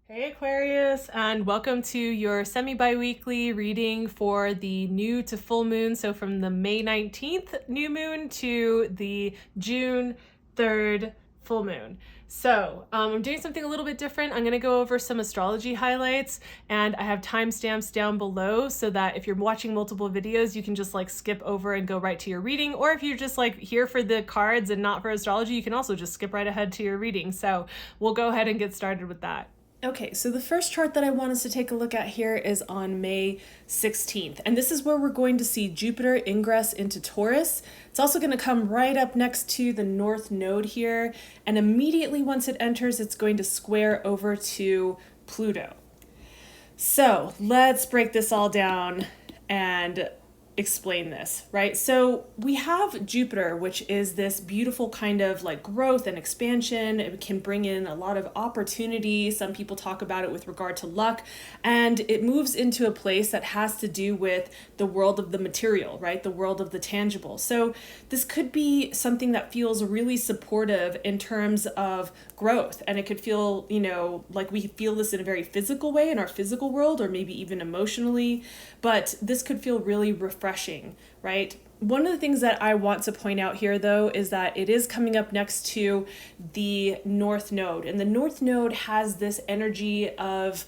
Hey Aquarius, and welcome to your semi-biweekly reading for the new to full moon. So from the May 19th new moon to the June 3rd full moon. So I'm doing something a little bit different. I'm going to go over some astrology highlights, and I have timestamps down below so that if you're watching multiple videos, you can just like skip over and go right to your reading. Or if you're just like here for the cards and not for astrology, you can also just skip right ahead to your reading. So we'll go ahead and get started with that. Okay, so the first chart that I want us to take a look at here is on May 16th. And this is where we're going to see Jupiter ingress into Taurus. It's also going to come right up next to the North Node here. And immediately once it enters, it's going to square over to Pluto. So let's break this all down and explain this, right? So we have Jupiter, which is this beautiful kind of like growth and expansion. It can bring in a lot of opportunity. Some people talk about it with regard to luck, and it moves into a place that has to do with the world of the material, right? The world of the tangible. So this could be something that feels really supportive in terms of growth, and it could feel, like we feel this in a very physical way in our physical world, or maybe even emotionally, but this could feel really refreshing, right? One of the things that I want to point out here, though, is that it is coming up next to the North Node, and the North Node has this energy of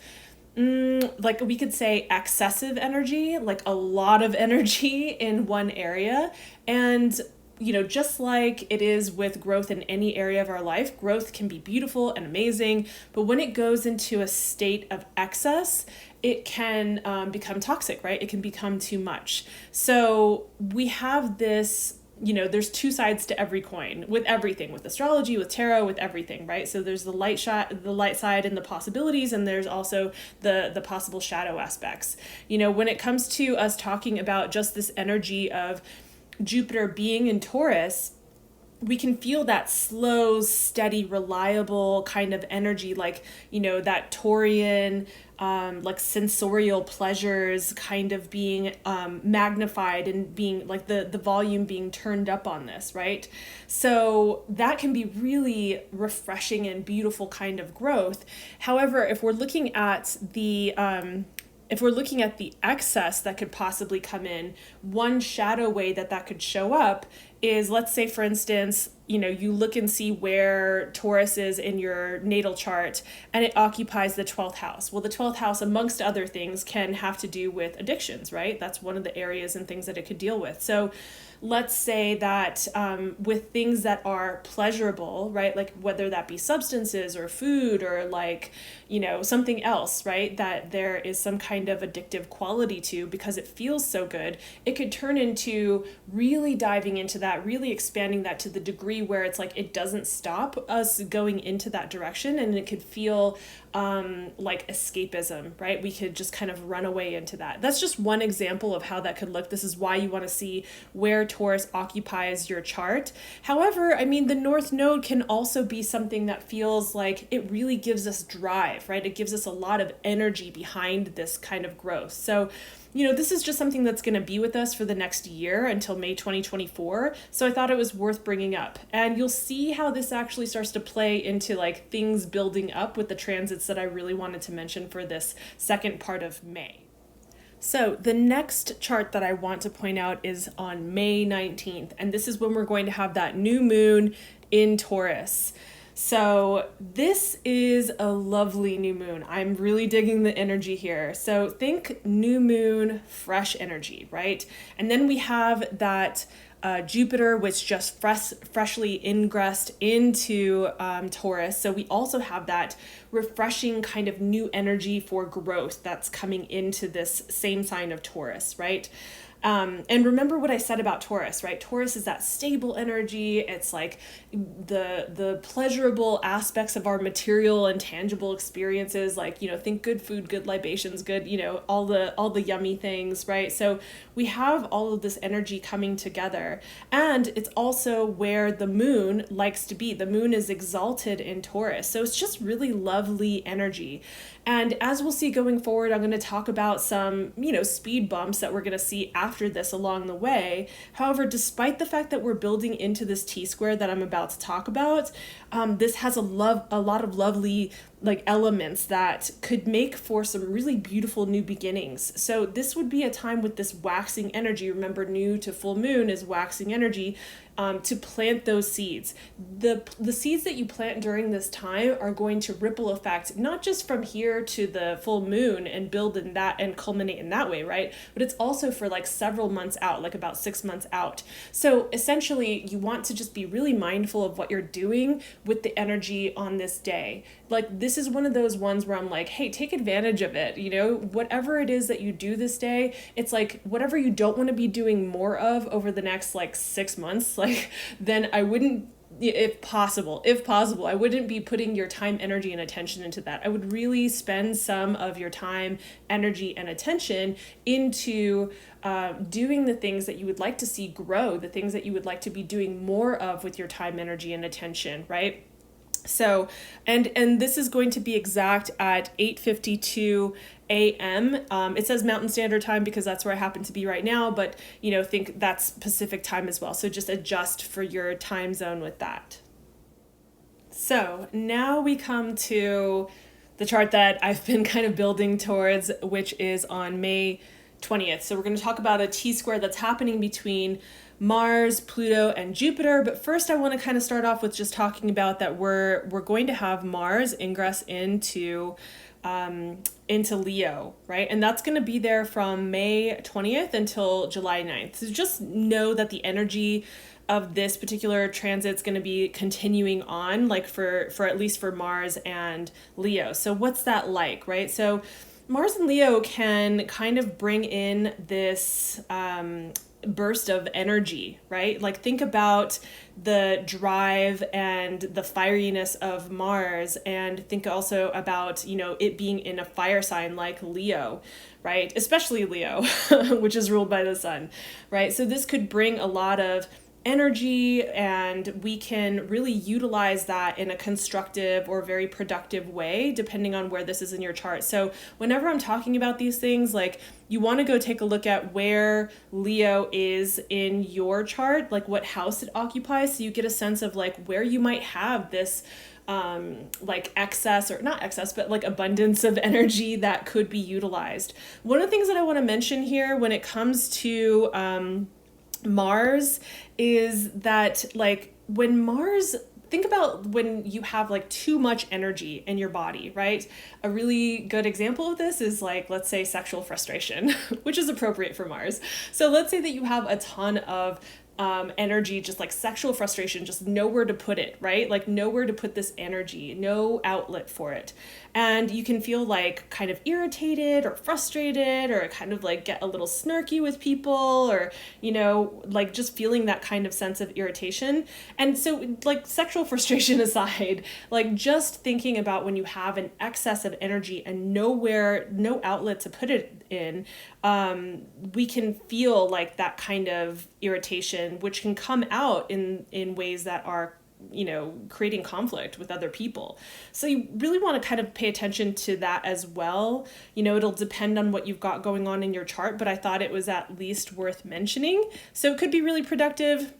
like we could say excessive energy, like a lot of energy in one area. And just like it is with growth in any area of our life, growth can be beautiful and amazing, but when it goes into a state of excess, it can become toxic, right? It can become too much. So we have this, there's two sides to every coin with everything, with astrology, with tarot, with everything, right? So there's the light side and the possibilities, and there's also the possible shadow aspects. When it comes to us talking about just this energy of Jupiter being in Taurus, we can feel that slow, steady, reliable kind of energy, like, that Taurian, like sensorial pleasures kind of being magnified and being like the volume being turned up on this, right? So that can be really refreshing and beautiful kind of growth. However, if we're looking at the excess that could possibly come in, one shadow way that could show up is, let's say, for instance, you look and see where Taurus is in your natal chart and it occupies the 12th house. Well, the 12th house, amongst other things, can have to do with addictions, right? That's one of the areas and things that it could deal with. So let's say that with things that are pleasurable, right? Like whether that be substances or food or like, something else, right? That there is some kind of addictive quality to because it feels so good. It could turn into really diving into that, really expanding that to the degree where it's like it doesn't stop us going into that direction, and it could feel like escapism, right? We could just kind of run away into that. That's just one example of how that could look. This is why you want to see where Taurus occupies your chart. However, the North Node can also be something that feels like it really gives us drive, right? It gives us a lot of energy behind this kind of growth. So this is just something that's going to be with us for the next year until May 2024. So I thought it was worth bringing up. And you'll see how this actually starts to play into like things building up with the transits that I really wanted to mention for this second part of May. So the next chart that I want to point out is on May 19th. And this is when we're going to have that new moon in Taurus. So this is a lovely new moon. I'm really digging the energy here. So think new moon, fresh energy, right? And then we have that Jupiter, which just freshly ingressed into Taurus. So we also have that refreshing kind of new energy for growth that's coming into this same sign of Taurus, right? And remember what I said about Taurus, right? Taurus is that stable energy. It's like the pleasurable aspects of our material and tangible experiences, like, think good food, good libations, good, all the yummy things, right? So we have all of this energy coming together. And it's also where the moon likes to be. The moon is exalted in Taurus. So it's just really lovely energy. And as we'll see going forward, I'm going to talk about some, speed bumps that we're going to see after after this along the way. However, despite the fact that we're building into this T-square that I'm about to talk about, this has a lot of lovely like elements that could make for some really beautiful new beginnings. So this would be a time with this waxing energy. Remember, new to full moon is waxing energy. To plant those seeds. The seeds that you plant during this time are going to ripple effect, not just from here to the full moon and build in that and culminate in that way, right? But it's also for like several months out, like about 6 months out. So essentially, you want to just be really mindful of what you're doing with the energy on this day. Like, this is one of those ones where I'm like, hey, take advantage of it. You know, whatever it is that you do this day, it's like whatever you don't want to be doing more of over the next like 6 months, like, then I wouldn't, if possible, I wouldn't be putting your time, energy, and attention into that. I would really spend some of your time, energy, and attention into doing the things that you would like to see grow, the things that you would like to be doing more of with your time, energy, and attention, right? So, and this is going to be exact at 8:52 a.m. It says Mountain Standard Time because that's where I happen to be right now, but you know, think that's Pacific time as well. So just adjust for your time zone with that. So now we come to the chart that I've been kind of building towards, which is on May 20th. So we're going to talk about a T-square that's happening between Mars, Pluto, and Jupiter. But first I want to kind of start off with just talking about that we're going to have Mars ingress into Leo, right? And that's going to be there from May 20th until July 9th. So just know that the energy of this particular transit's going to be continuing on, like for at least for Mars and Leo. So what's that like, right? So Mars and Leo can kind of bring in this burst of energy, right? Like, think about the drive and the fieriness of Mars, and think also about, you know, it being in a fire sign like Leo, right? Especially Leo, which is ruled by the sun, right? So this could bring a lot of energy, and we can really utilize that in a constructive or very productive way, depending on where this is in your chart. So whenever I'm talking about these things, like, you want to go take a look at where Leo is in your chart, like what house it occupies, so you get a sense of like where you might have this like excess, or not excess, but like abundance of energy that could be utilized. One of the things that I want to mention here when it comes to Mars is that, like, when Mars, think about when you have like too much energy in your body, right? A really good example of this is, like, let's say sexual frustration, which is appropriate for Mars. So let's say that you have a ton of energy, just like sexual frustration, just nowhere to put it, right? Like nowhere to put this energy, no outlet for it. And you can feel like kind of irritated or frustrated, or kind of like get a little snarky with people, or, you know, like just feeling that kind of sense of irritation. And so, like, sexual frustration aside, like just thinking about when you have an excess of energy and no outlet to put it in, we can feel like that kind of irritation, which can come out in ways that are, you know, creating conflict with other people. So you really want to kind of pay attention to that as well. You know, it'll depend on what you've got going on in your chart, but I thought it was at least worth mentioning. So it could be really productive,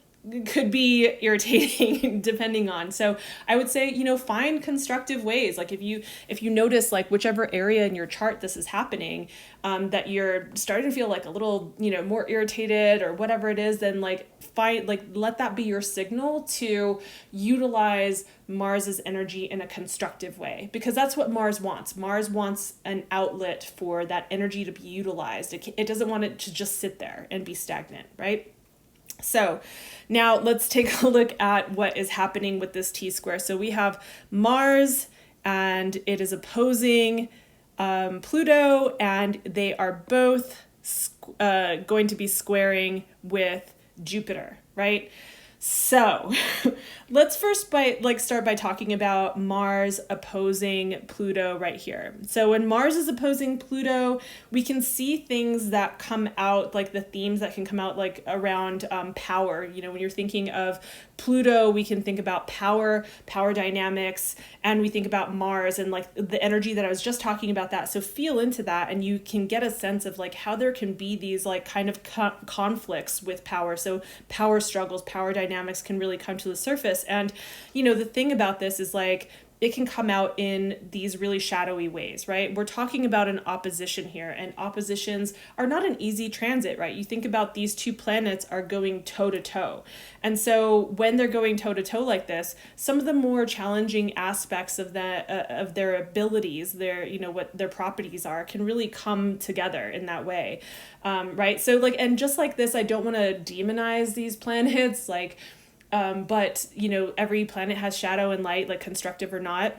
could be irritating depending on. So I would say, you know, find constructive ways. Like if you notice, like, whichever area in your chart this is happening, that you're starting to feel like a little, you know, more irritated or whatever it is, then let that be your signal to utilize Mars's energy in a constructive way, because that's what Mars wants. Mars wants an outlet for that energy to be utilized. It doesn't want it to just sit there and be stagnant, right? So now let's take a look at what is happening with this T-square. So we have Mars, and it is opposing Pluto, and they are both going to be squaring with Jupiter, right? So let's first start by talking about Mars opposing Pluto right here. So when Mars is opposing Pluto, we can see things that come out, like the themes that can come out like around power. You know, when you're thinking of Pluto, we can think about power dynamics, and we think about Mars and like the energy that I was just talking about that. So feel into that and you can get a sense of like how there can be these like kind of conflicts with power. So power struggles, power dynamics can really come to the surface. And, you know, the thing about this is like, it can come out in these really shadowy ways, right? We're talking about an opposition here, and oppositions are not an easy transit, right? You think about these two planets are going toe to toe. And so when they're going toe to toe like this, some of the more challenging aspects of of their abilities, their, you know, what their properties are, can really come together in that way, right? So like, and just like this, I don't want to demonize these planets, like, but, you know, every planet has shadow and light, like constructive or not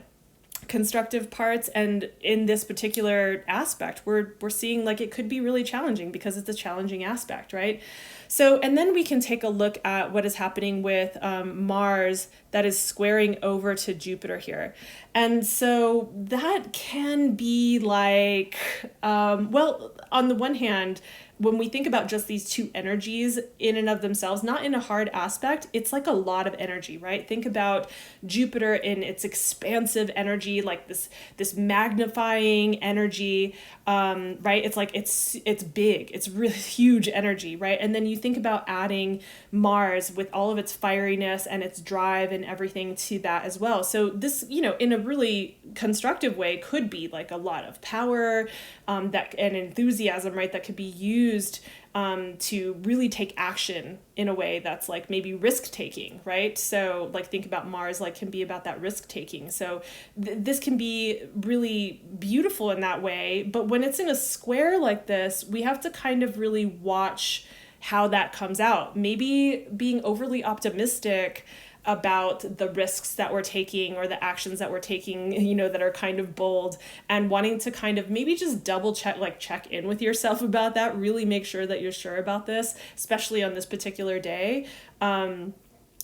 constructive parts. And in this particular aspect, we're seeing like it could be really challenging because it's a challenging aspect, right? So, and then we can take a look at what is happening with Mars that is squaring over to Jupiter here. And so that can be like, well, on the one hand, when we think about just these two energies in and of themselves, not in a hard aspect, it's like a lot of energy, right? Think about Jupiter in its expansive energy, like this magnifying energy, right? It's like it's big, it's really huge energy, right? And then you think about adding Mars with all of its fieriness and its drive and everything to that as well. So this, you know, in a really constructive way, could be like a lot of power, that and enthusiasm, right? That could be used to really take action in a way that's like maybe risk taking, right? So like think about Mars, like can be about that risk taking. So this can be really beautiful in that way. But when it's in a square like this, we have to kind of really watch how that comes out. Maybe being overly optimistic about the risks that we're taking or the actions that we're taking, you know, that are kind of bold, and wanting to kind of maybe just double check, like check in with yourself about that, really make sure that you're sure about this, especially on this particular day.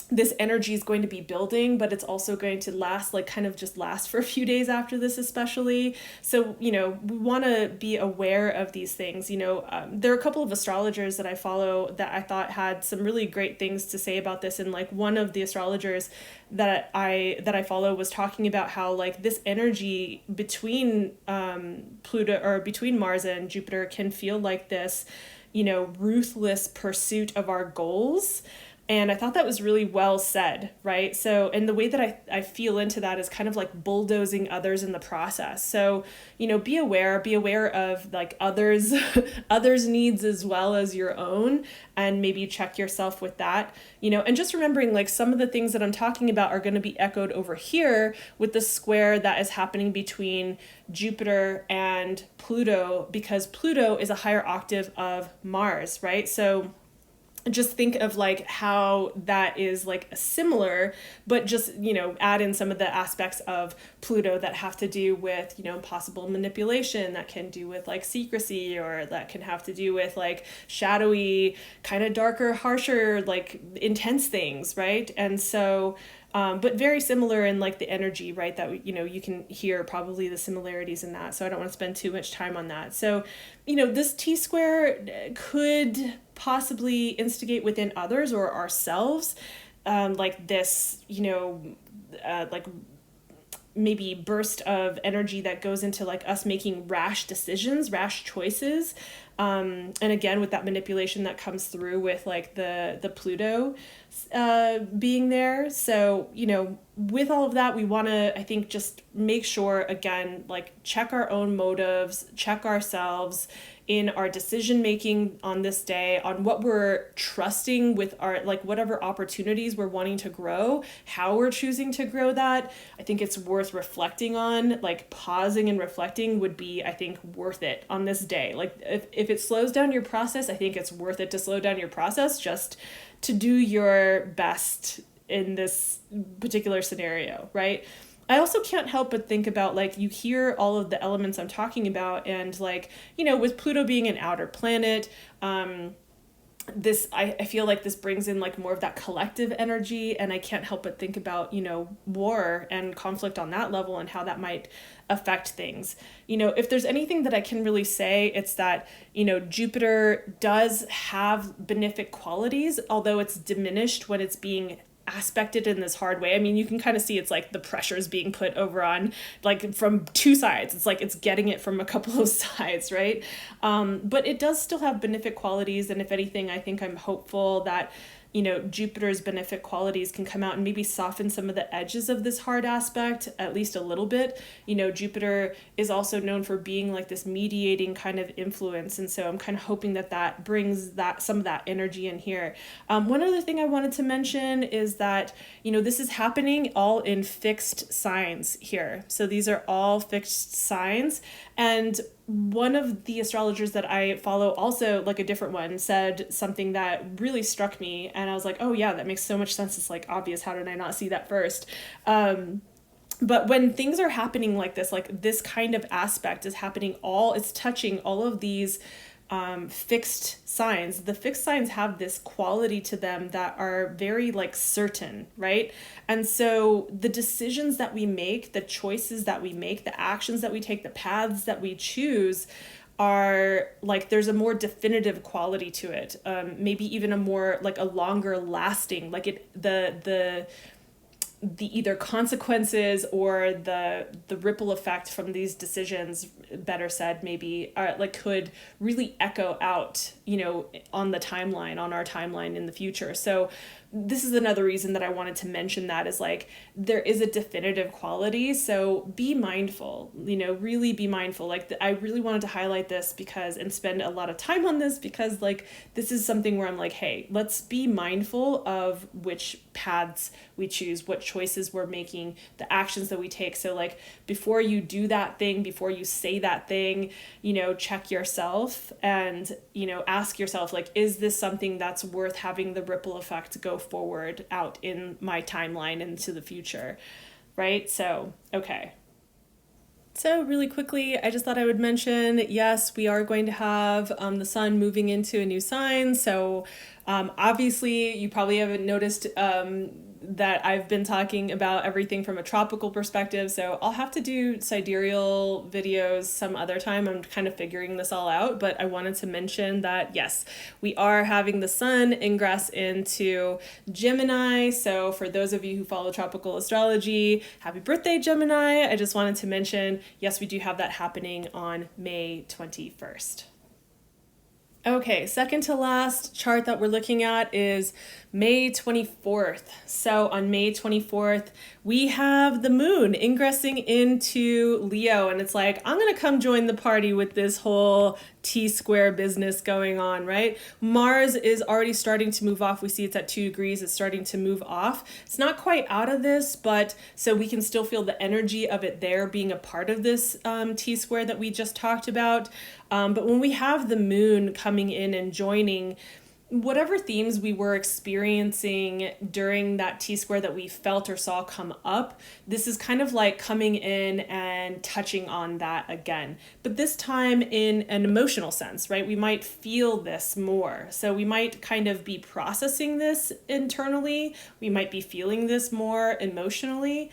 This energy is going to be building, but it's also going to last, like kind of just last for a few days after this, especially. So, you know, we want to be aware of these things. You know, there are a couple of astrologers that I follow that I thought had some really great things to say about this. And like one of the astrologers that I follow was talking about how like this energy between Pluto, or between Mars and Jupiter, can feel like this, you know, ruthless pursuit of our goals. And I thought that was really well said, right? So, and the way that I feel into that is kind of like bulldozing others in the process. So, you know, be aware of like others, others' needs as well as your own, and maybe check yourself with that, you know, and just remembering like some of the things that I'm talking about are going to be echoed over here with the square that is happening between Jupiter and Pluto, because Pluto is a higher octave of Mars, right? So, just think of like how that is like similar, but just, you know, add in some of the aspects of Pluto that have to do with, you know, possible manipulation, that can do with like secrecy, or that can have to do with like shadowy, kind of darker, harsher, like intense things, right? And so but very similar in like the energy, right? That, you know, you can hear probably the similarities in that. So I don't want to spend too much time on that. So, you know, this T square could possibly instigate within others or ourselves, like this, you know, like maybe burst of energy that goes into like us making rash decisions, rash choices. And again, with that manipulation that comes through with like the Pluto being there. So, you know, with all of that, we want to, I think, just make sure, again, like check our own motives, check ourselves in our decision making on this day, on what we're trusting with our, like whatever opportunities we're wanting to grow, how we're choosing to grow that. I think it's worth reflecting on, like pausing and reflecting would be, I think, worth it on this day. Like if it slows down your process, I think it's worth it to slow down your process just to do your best in this particular scenario, right? I also can't help but think about, like, you hear all of the elements I'm talking about, and like, you know, with Pluto being an outer planet, I feel like this brings in like more of that collective energy, and I can't help but think about, war and conflict on that level and how that might affect things. If there's anything that I can really say, it's that, Jupiter does have benefic qualities, although it's diminished when it's being aspected in this hard way. I mean, you can kind of see it's like the pressure's being put over on like from two sides. It's like it's getting it from a couple of sides, right? But it does still have benefic qualities. And if anything, I think I'm hopeful that, Jupiter's benefic qualities can come out and maybe soften some of the edges of this hard aspect, at least a little bit. Jupiter is also known for being like this mediating kind of influence. And so I'm kind of hoping that that brings that some of that energy in here. One other thing I wanted to mention is that, this is happening all in fixed signs here. So these are all fixed signs. And one of the astrologers that I follow, also like a different one, said something that really struck me. And I was like, oh yeah, that makes so much sense. It's like obvious. How did I not see that first? But when things are happening like this kind of aspect is happening it's touching all of these fixed signs. The fixed signs have this quality to them that are very like certain, right? And so the decisions that we make, the choices that we make, the actions that we take, the paths that we choose are like there's a more definitive quality to it. Maybe even a more like a longer lasting, like the either consequences or the ripple effect from these decisions, better said, maybe like could really echo out, on the timeline, on our timeline in the future. So this is another reason that I wanted to mention that is like there is a definitive quality. So be mindful, really be mindful. Like I really wanted to highlight this because and spend a lot of time on this because like this is something where I'm like, hey, let's be mindful of which paths we choose, what choices we're making, the actions that we take. So like before you do that thing, before you say that thing, check yourself and, ask yourself, like, is this something that's worth having the ripple effect go forward out in my timeline into the future, right? So, okay. So really quickly, I just thought I would mention, yes, we are going to have the sun moving into a new sign. So obviously, you probably haven't noticed that I've been talking about everything from a tropical perspective. So I'll have to do sidereal videos some other time. I'm kind of figuring this all out, but I wanted to mention that, yes, we are having the sun ingress into Gemini. So for those of you who follow tropical astrology, happy birthday, Gemini. I just wanted to mention, yes, we do have that happening on May 21st. Okay, second to last chart that we're looking at is May 24th. So on May 24th, we have the moon ingressing into Leo, and it's like, I'm going to come join the party with this whole T-square business going on, right? Mars is already starting to move off. We see it's at 2 degrees. It's starting to move off. It's not quite out of this, but so we can still feel the energy of it there being a part of this T-square that we just talked about. But when we have the moon coming in and joining, whatever themes we were experiencing during that T-square that we felt or saw come up, this is kind of like coming in and touching on that again. But this time in an emotional sense, right? We might feel this more. So we might kind of be processing this internally. We might be feeling this more emotionally.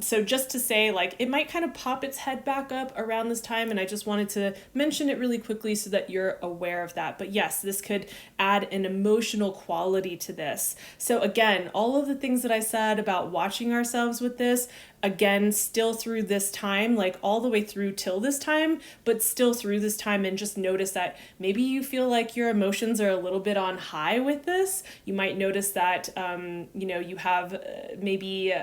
So just to say, like, it might kind of pop its head back up around this time, and I just wanted to mention it really quickly so that you're aware of that. But yes, this could add an emotional quality to this. So again, all of the things that I said about watching ourselves with this, again, still through this time, like all the way through till this time, but still through this time, and just notice that maybe you feel like your emotions are a little bit on high with this. You might notice that, you have maybe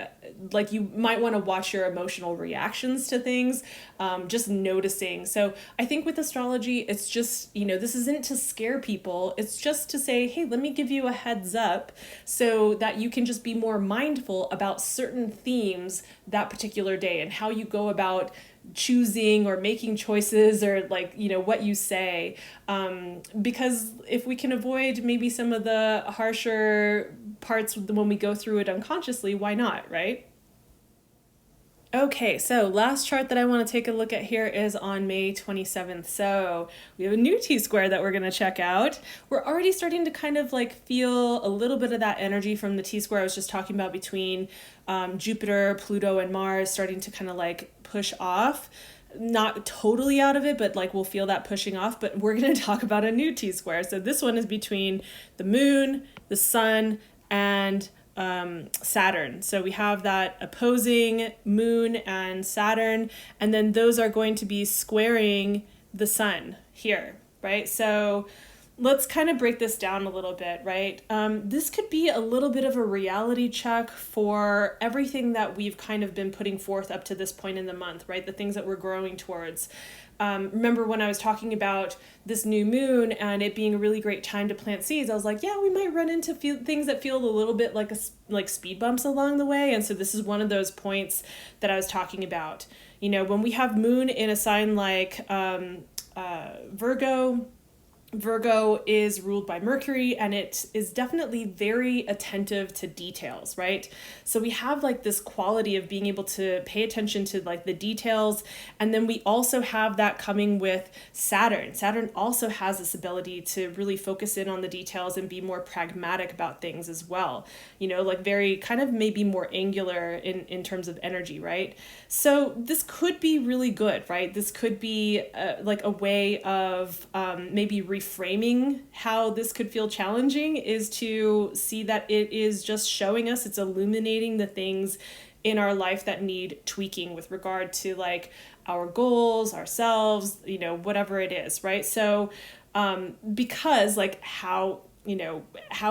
like you might want to watch your emotional reactions to things, just noticing. So I think with astrology, it's just, this isn't to scare people. It's just to say, hey, let me give you a heads up so that you can just be more mindful about certain themes that particular day and how you go about choosing or making choices or like, what you say. Because if we can avoid maybe some of the harsher parts when we go through it unconsciously, why not, right? Okay, so last chart that I want to take a look at here is on May 27th. So we have a new T-square that we're going to check out. We're already starting to kind of like feel a little bit of that energy from the T-square I was just talking about between Jupiter, Pluto, and Mars starting to kind of like push off. Not totally out of it, but like we'll feel that pushing off. But we're going to talk about a new T-square. So this one is between the moon, the sun, and Saturn. So we have that opposing moon and Saturn, and then those are going to be squaring the sun here, right? So let's kind of break this down a little bit, right? This could be a little bit of a reality check for everything that we've kind of been putting forth up to this point in the month, right? The things that we're growing towards. Remember when I was talking about this new moon and it being a really great time to plant seeds, I was like, yeah, we might run into things that feel a little bit like speed bumps along the way. And so this is one of those points that I was talking about. You know, when we have moon in a sign like Virgo is ruled by Mercury, and it is definitely very attentive to details, right? So we have like this quality of being able to pay attention to like the details. And then we also have that coming with Saturn. Saturn also has this ability to really focus in on the details and be more pragmatic about things as well. You know, like very kind of maybe more angular in terms of energy, right? So this could be really good, right? This could be like a way of maybe reframing how this could feel challenging, is to see that it is just showing us, it's illuminating the things in our life that need tweaking with regard to like our goals, ourselves, you know, whatever it is, right? So because like how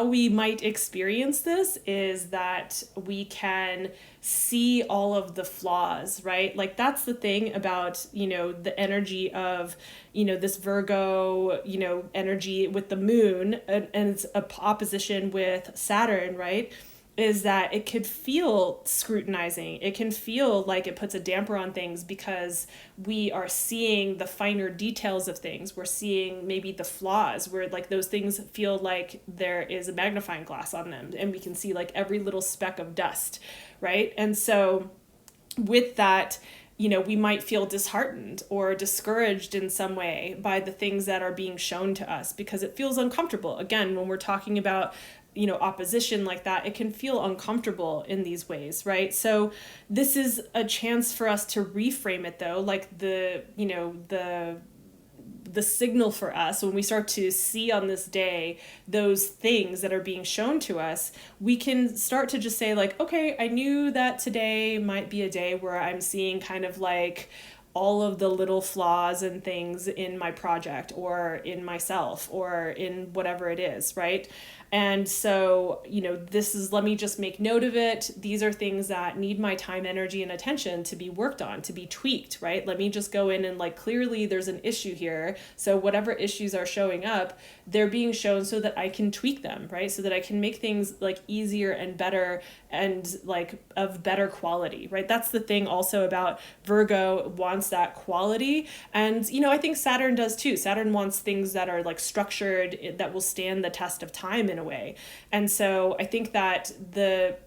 we might experience this is that we can see all of the flaws, right? Like that's the thing about, you know, the energy of, you know, this Virgo, you know, energy with the moon and its opposition with Saturn, right? Is that it could feel scrutinizing. It can feel like it puts a damper on things because we are seeing the finer details of things. We're seeing maybe the flaws where like those things feel like there is a magnifying glass on them and we can see like every little speck of dust, right? And so with that, you know, we might feel disheartened or discouraged in some way by the things that are being shown to us because it feels uncomfortable. Again, when we're talking about, you know, opposition like that, it can feel uncomfortable in these ways, right? So this is a chance for us to reframe it though, like the, you know, the signal for us when we start to see on this day those things that are being shown to us, we can start to just say like, okay, I knew that today might be a day where I'm seeing kind of like all of the little flaws and things in my project or in myself or in whatever it is, right? And so, you know, this is, let me just make note of it. These are things that need my time, energy, and attention to be worked on, to be tweaked, right? Let me just go in and like, clearly there's an issue here. So whatever issues are showing up, they're being shown so that I can tweak them, right? So that I can make things like easier and better and like of better quality, right? That's the thing also about Virgo, wants that quality. And, you know, I think Saturn does too. Saturn wants things that are like structured, that will stand the test of time in a way. And so I think that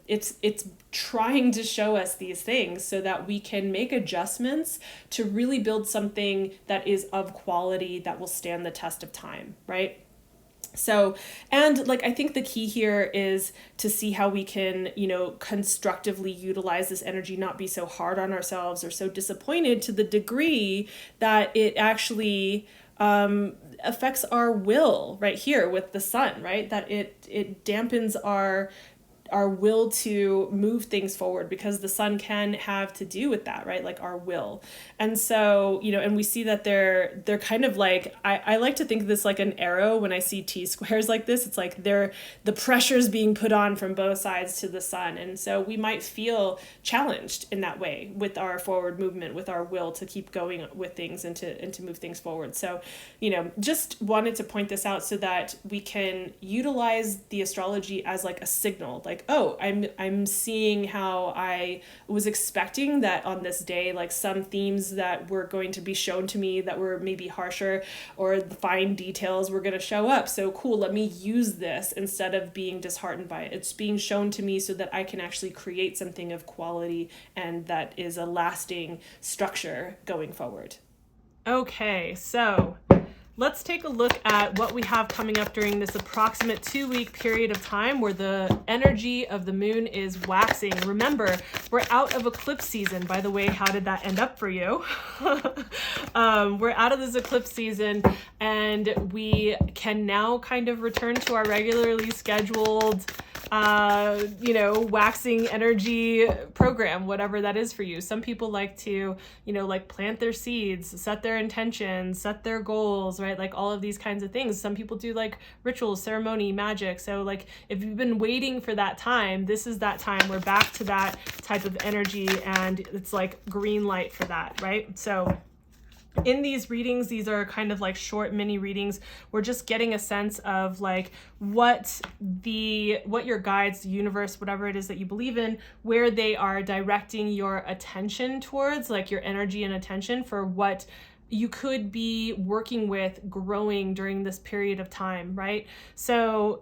it's trying to show us these things so that we can make adjustments to really build something that is of quality that will stand the test of time, right? So, and like, I think the key here is to see how we can, you know, constructively utilize this energy, not be so hard on ourselves or so disappointed to the degree that it actually affects our will right here with the sun, right? That it dampens our will to move things forward because the sun can have to do with that, right? Like our will. And so, you know, and we see that they're kind of like, I like to think of this like an arrow when I see T squares like this. It's like the pressure's being put on from both sides to the sun. And so we might feel challenged in that way with our forward movement, with our will to keep going with things and to move things forward. So, you know, just wanted to point this out so that we can utilize the astrology as like a signal, like like, oh, I'm seeing how I was expecting that on this day, like some themes that were going to be shown to me that were maybe harsher, or the fine details were going to show up. So cool, let me use this instead of being disheartened by it. It's being shown to me so that I can actually create something of quality and that is a lasting structure going forward. Okay, so let's take a look at what we have coming up during this approximate 2-week period of time where the energy of the moon is waxing. Remember, we're out of eclipse season. By the way, how did that end up for you? We're out of this eclipse season, and we can now kind of return to our regularly scheduled waxing energy program, whatever that is for you. Some people like to, like plant their seeds, set their intentions, set their goals, right? Like all of these kinds of things. Some people do like rituals, ceremony, magic. So like if you've been waiting for that time, this is that time. We're back to that type of energy, and it's like green light for that, right? So in these readings, these are kind of like short mini readings. We're just getting a sense of like what your guides, the universe, whatever it is that you believe in, where they are directing your attention towards, like your energy and attention for what you could be working with growing during this period of time, right? So,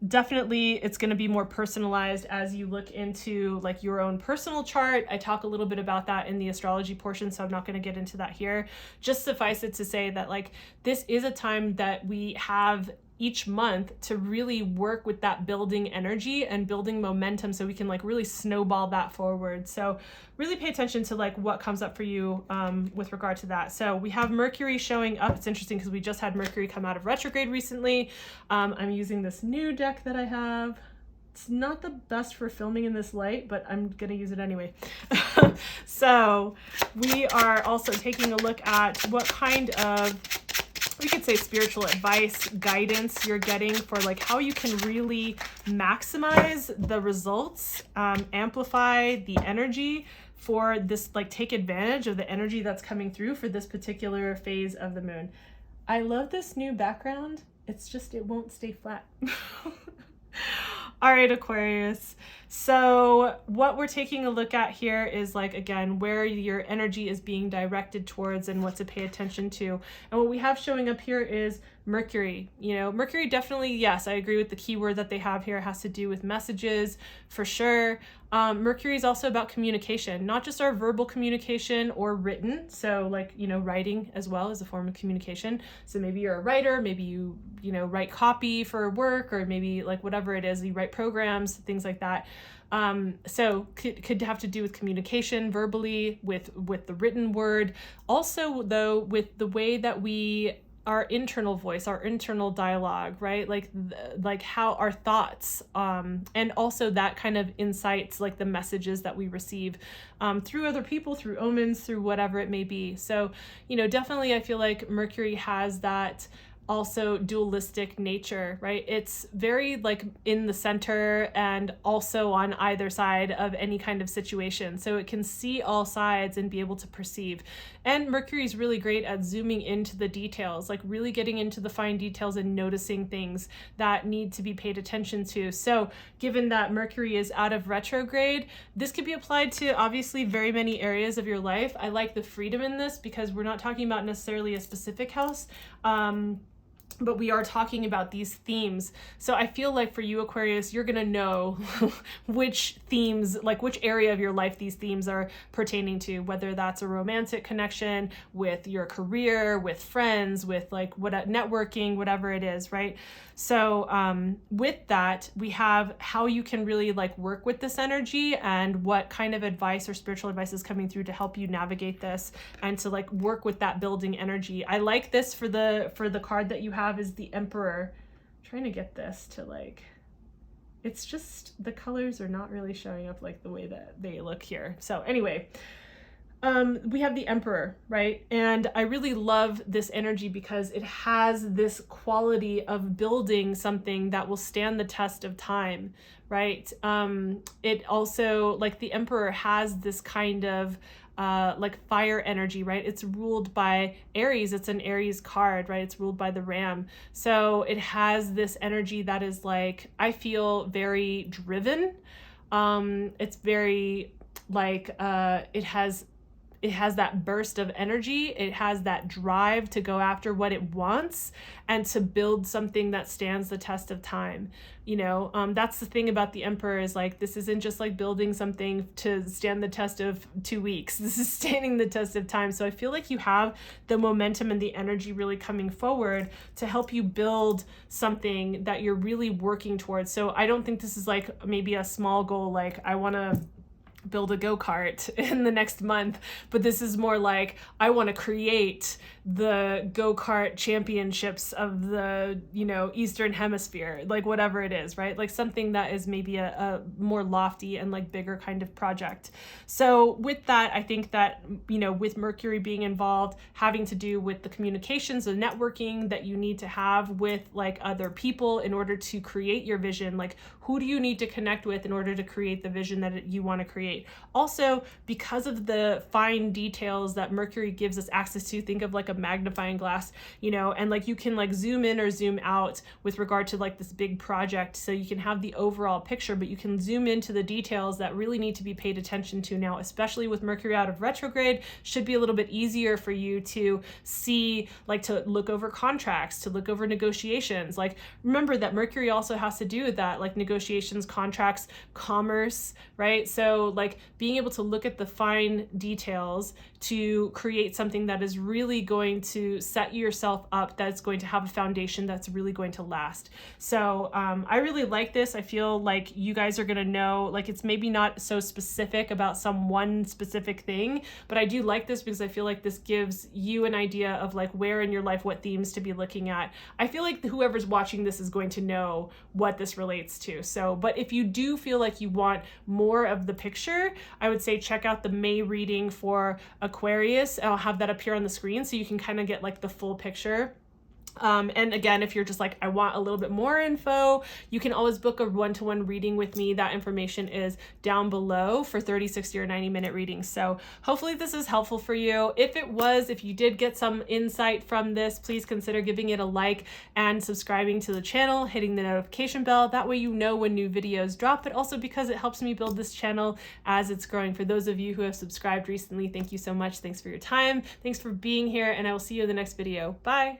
definitely it's going to be more personalized as you look into like your own personal chart. I talk a little bit about that in the astrology portion, so I'm not going to get into that here. Just suffice it to say that like this is a time that we have each month to really work with that building energy and building momentum so we can like really snowball that forward. So really pay attention to like what comes up for you with regard to that. So we have Mercury showing up. It's interesting because we just had Mercury come out of retrograde recently. I'm using this new deck that I have. It's not the best for filming in this light, but I'm going to use it anyway. So we are also taking a look at what kind of, we could say, spiritual advice, guidance you're getting for like how you can really maximize the results, amplify the energy for this, like take advantage of the energy that's coming through for this particular phase of the moon. I love this new background. It's just, it won't stay flat. All right, Aquarius. So what we're taking a look at here is like, again, where your energy is being directed towards and what to pay attention to. And what we have showing up here is Mercury. Mercury definitely, yes, I agree with the keyword that they have here. It has to do with messages for sure. Mercury is also about communication, not just our verbal communication or written. So like, writing as well is a form of communication. So maybe you're a writer, maybe you write copy for work, or maybe like whatever it is, you write programs, things like that. So could have to do with communication verbally, with the written word. Also though, with the way that our internal voice, our internal dialogue, right? Like how our thoughts, and also that kind of insights, like the messages that we receive through other people, through omens, through whatever it may be. So, definitely I feel like Mercury has that also dualistic nature, right? It's very like in the center and also on either side of any kind of situation. So it can see all sides and be able to perceive. And Mercury is really great at zooming into the details, like really getting into the fine details and noticing things that need to be paid attention to. So given that Mercury is out of retrograde, this could be applied to obviously very many areas of your life. I like the freedom in this because we're not talking about necessarily a specific house. But we are talking about these themes. So I feel like for you, Aquarius, you're going to know which themes, like which area of your life these themes are pertaining to, whether that's a romantic connection with your career, with friends, with like networking, whatever it is, right? So with that, we have how you can really like work with this energy and what kind of advice or spiritual advice is coming through to help you navigate this and to like work with that building energy. I like this for the card that you have is the Emperor. I'm trying to get this to like, it's just the colors are not really showing up like the way that they look here. So anyway, we have the Emperor, right? And I really love this energy because it has this quality of building something that will stand the test of time, right? It also, like the Emperor has this kind of like fire energy, right? It's ruled by Aries. It's an Aries card, right? It's ruled by the ram. So it has this energy that is like, I feel very driven. It's very like, it has that burst of energy. It has that drive to go after what it wants and to build something that stands the test of time. You know, that's the thing about the Emperor, is like, this isn't just like building something to stand the test of 2 weeks. This is standing the test of time. So I feel like you have the momentum and the energy really coming forward to help you build something that you're really working towards. So I don't think this is like maybe a small goal, like I want to build a go-kart in the next month, but this is more like, I want to create the go-kart championships of the, you know, Eastern Hemisphere, like whatever it is, right? Like something that is maybe a more lofty and like bigger kind of project. So with that, I think that, you know, with Mercury being involved, having to do with the communications and networking that you need to have with like other people in order to create your vision, like who do you need to connect with in order to create the vision that you want to create? Also, because of the fine details that Mercury gives us access to, think of like a magnifying glass, you know, and like you can like zoom in or zoom out with regard to like this big project, so you can have the overall picture, but you can zoom into the details that really need to be paid attention to now, especially with Mercury out of retrograde. Should be a little bit easier for you to see, like to look over contracts, to look over negotiations. Like remember that Mercury also has to do with that, like negotiations, contracts, commerce, right? So like being able to look at the fine details to create something that is really going to set yourself up, that's going to have a foundation that's really going to last. So I really like this. I feel like you guys are going to know, like it's maybe not so specific about some one specific thing, but I do like this because I feel like this gives you an idea of like where in your life, what themes to be looking at. I feel like whoever's watching this is going to know what this relates to. So, but if you do feel like you want more of the picture, I would say check out the May reading for Aquarius. I'll have that up here on the screen so you can kind of get like the full picture. And again, if you're just like, I want a little bit more info, you can always book a one-to-one reading with me. That information is down below for 30, 60, or 90-minute readings. So hopefully this is helpful for you. If it was, if you did get some insight from this, please consider giving it a like and subscribing to the channel, hitting the notification bell. That way you know when new videos drop, but also because it helps me build this channel as it's growing. For those of you who have subscribed recently, thank you so much. Thanks for your time. Thanks for being here, and I will see you in the next video. Bye.